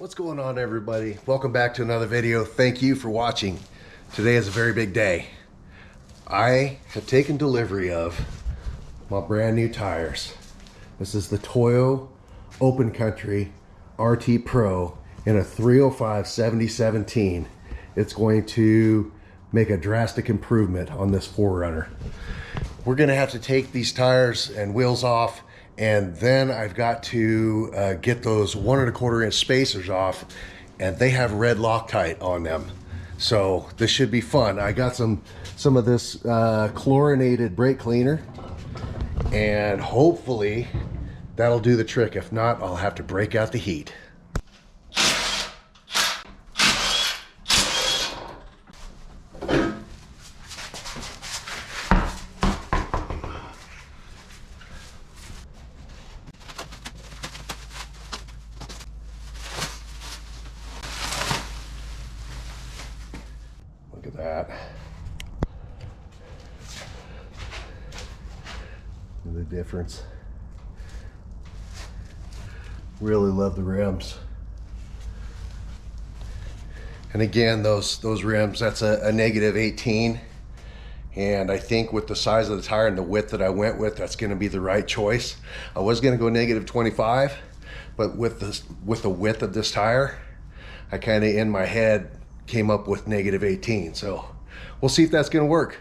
What's going on, everybody? Welcome back to another video. Thank you for watching. Today is a very big day. I have taken delivery of my brand new tires. This is the Toyo Open Country RT Pro in a 305 7017. It's going to make a drastic improvement on this 4Runner. We're going to have to take these tires and wheels off, and then I've got to get those 1 1/4 inch spacers off, and they have red Loctite on them. So this should be fun. I got some of this chlorinated brake cleaner, and hopefully that'll do the trick. If not, I'll have to break out the heat. Look at that. And the difference. Really love the rims. And again, those rims, that's a negative 18. And I think with the size of the tire and the width that I went with, that's going to be the right choice. I was going to go negative 25, but with the width of this tire, I kind of in my head came up with negative 18. So we'll see if that's going to work.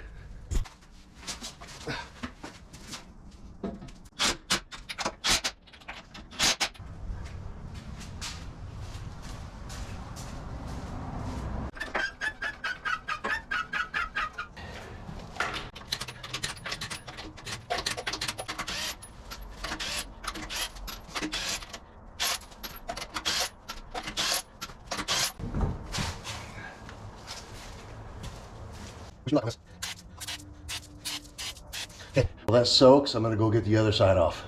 Okay, well that soaks. I'm gonna go get the other side off.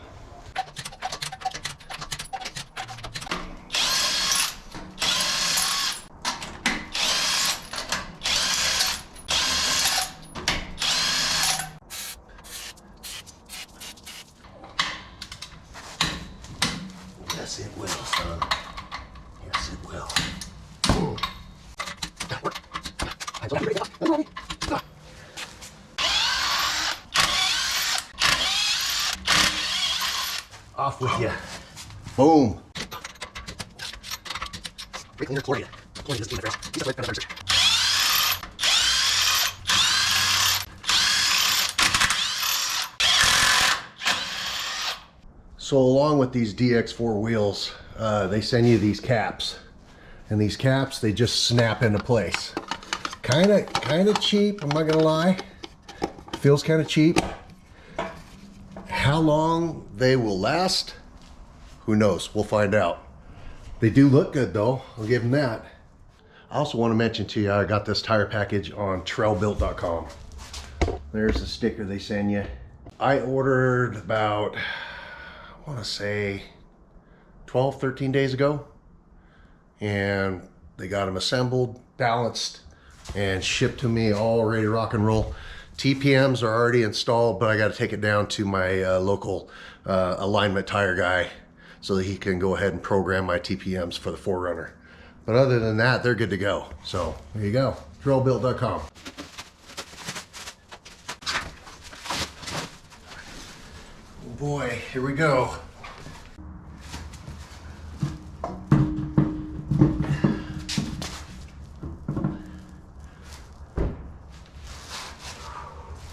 Yes, it will, son. Yes, it will. Ooh. Off with you. Boom. Brake cleaner, chlorinated. Chlorinated doesn't clean the first. So along with these DX4 wheels, they send you these caps. And these caps, they just snap into place. Kind of cheap, I'm not gonna lie. Feels kind of cheap. How long they will last, who knows? We'll find out. They do look good though, I'll give them that. I also want to mention to you, I got this tire package on trailbuilt.com. There's the sticker they send you. I ordered about, I want to say 12, 13 days ago. And they got them assembled, balanced, and shipped to me all ready to rock and roll. TPMs are already installed, but I got to take it down to my local alignment tire guy so that he can go ahead and program my TPMs for the 4Runner. But other than that, they're good to go. So there you go, trailbuilt.com. Oh boy, here we go.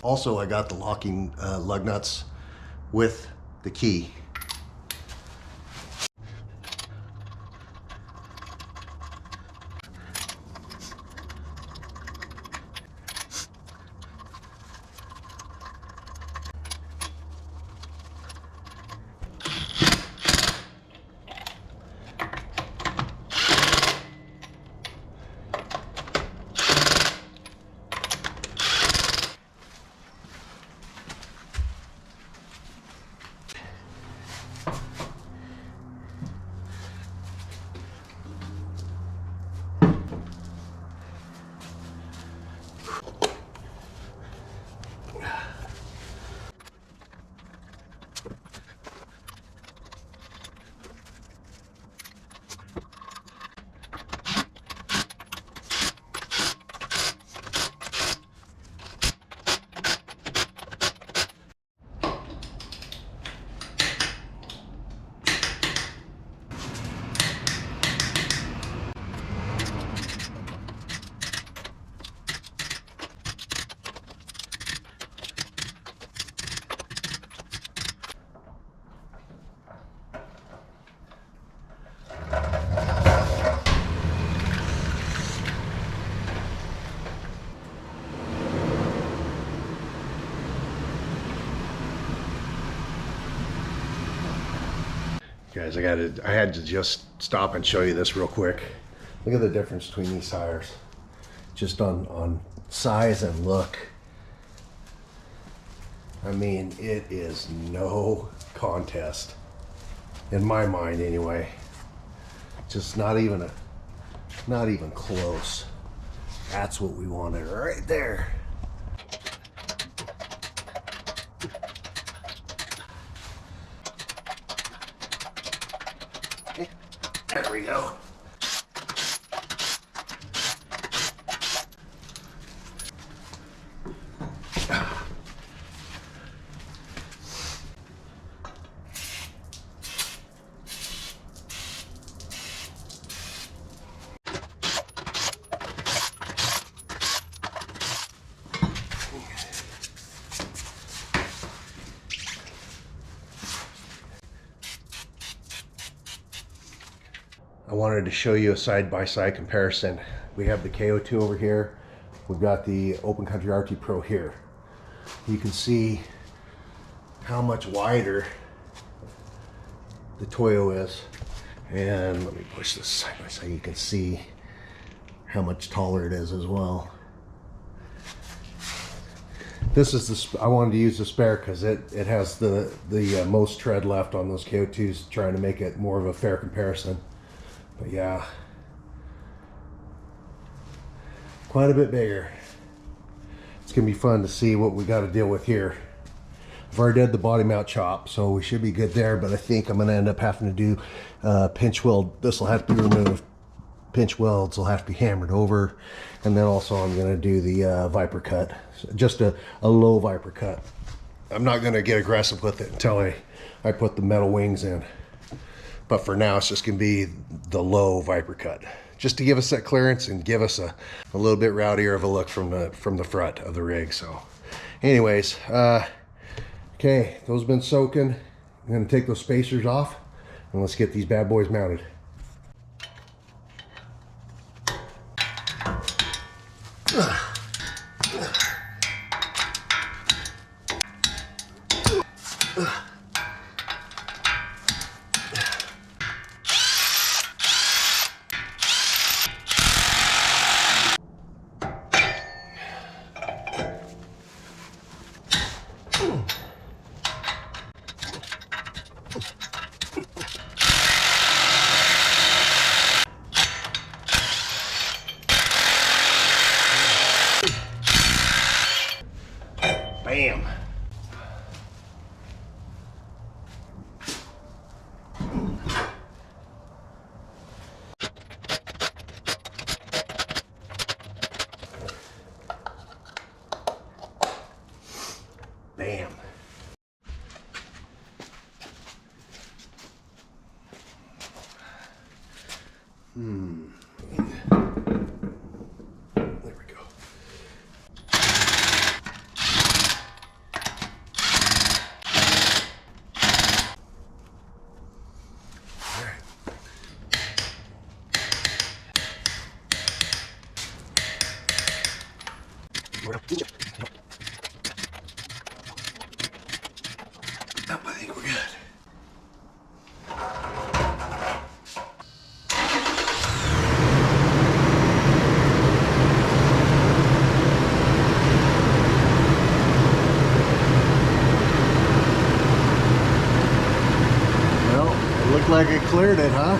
Also, I got the locking lug nuts with the key. Guys, I had to just stop and show you this real quick. Look at the difference between these tires. Just on size and look. I mean, it is no contest. In my mind anyway. Just not even close. That's what we wanted right there. There we go. I wanted to show you a side-by-side comparison. We have the KO2 over here. We've got the Open Country RT Pro here. You can see how much wider the Toyo is. And let me push this side by side. You can see how much taller it is as well. This is I wanted to use the spare because it has the most tread left on those KO2s, trying to make it more of a fair comparison. But yeah, quite a bit bigger. It's gonna be fun to see what we got to deal with here. I've already did the body mount chop, so we should be good there, but I think I'm gonna end up having to do pinch weld. This will have to be removed. Pinch welds will have to be hammered over, and then also I'm gonna do the Viper cut, just a low Viper cut. I'm not gonna get aggressive with it until I put the metal wings in. But for now, it's just gonna be the low Viper cut, just to give us that clearance and give us a little bit rowdier of a look from the front of the rig. So anyways, okay, those have been soaking. I'm gonna take those spacers off and let's get these bad boys mounted. Bam. Bam. There we go. I think we're good. Well, it looked like it cleared it, huh?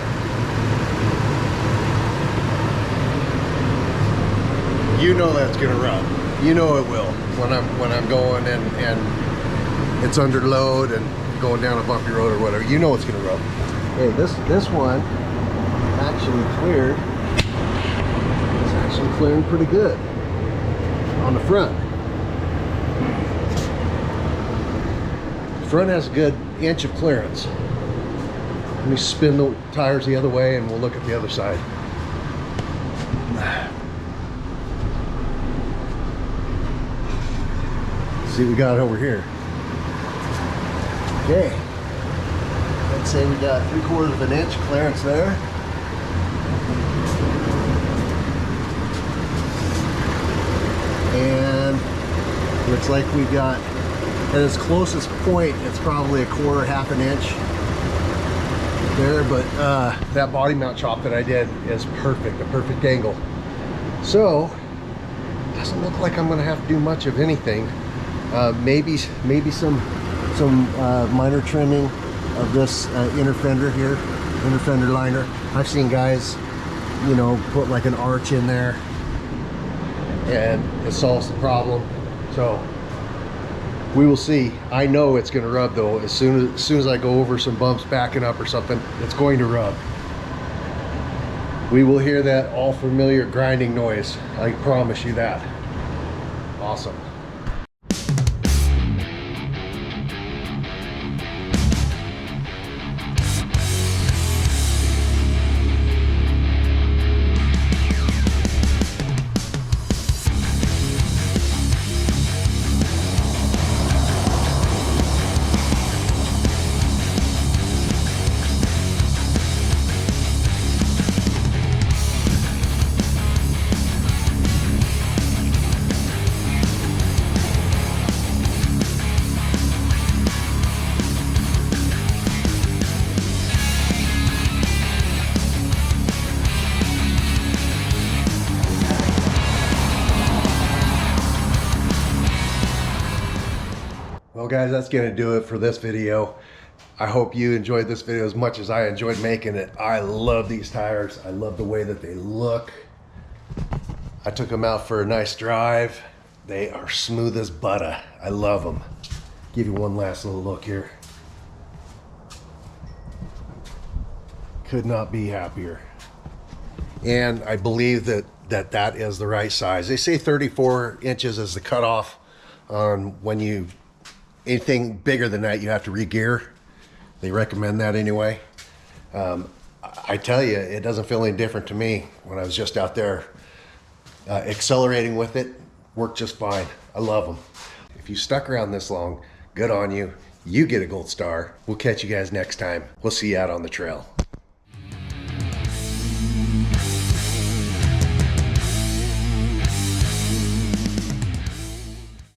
You know that's gonna rub. You know it will when I'm going and it's under load and going down a bumpy road or whatever. You know it's gonna rub. Hey, this one actually cleared. It's actually clearing pretty good on the front. The front has a good inch of clearance. Let me spin the tires the other way and we'll look at the other side. See what we got over here. Okay. I'd say we got 3/4 of an inch clearance there. And looks like we got, at its closest point, it's probably 1/4, half an inch. there, but that body mount chop that I did is perfect, a perfect angle. So it doesn't look like I'm gonna have to do much of anything. Maybe some minor trimming of this inner fender here, inner fender liner. I've seen guys, you know, put like an arch in there and it solves the problem. So we will see. I know it's going to rub though. As soon as I go over some bumps backing up or something, it's going to rub. We will hear that all familiar grinding noise. I promise you that. Awesome. Well guys, that's gonna do it for this video. I hope you enjoyed this video as much as I enjoyed making it. I love these tires. I love the way that they look. I took them out for a nice drive. They are smooth as butter. I love them. Give you one last little look here. Could not be happier. And I believe that is the right size. They say 34 inches is the cutoff on when you, anything bigger than that, you have to re-gear. They recommend that anyway. I tell you, it doesn't feel any different to me when I was just out there accelerating with it. Worked just fine. I love them. If you stuck around this long, good on you. You get a gold star. We'll catch you guys next time. We'll see you out on the trail.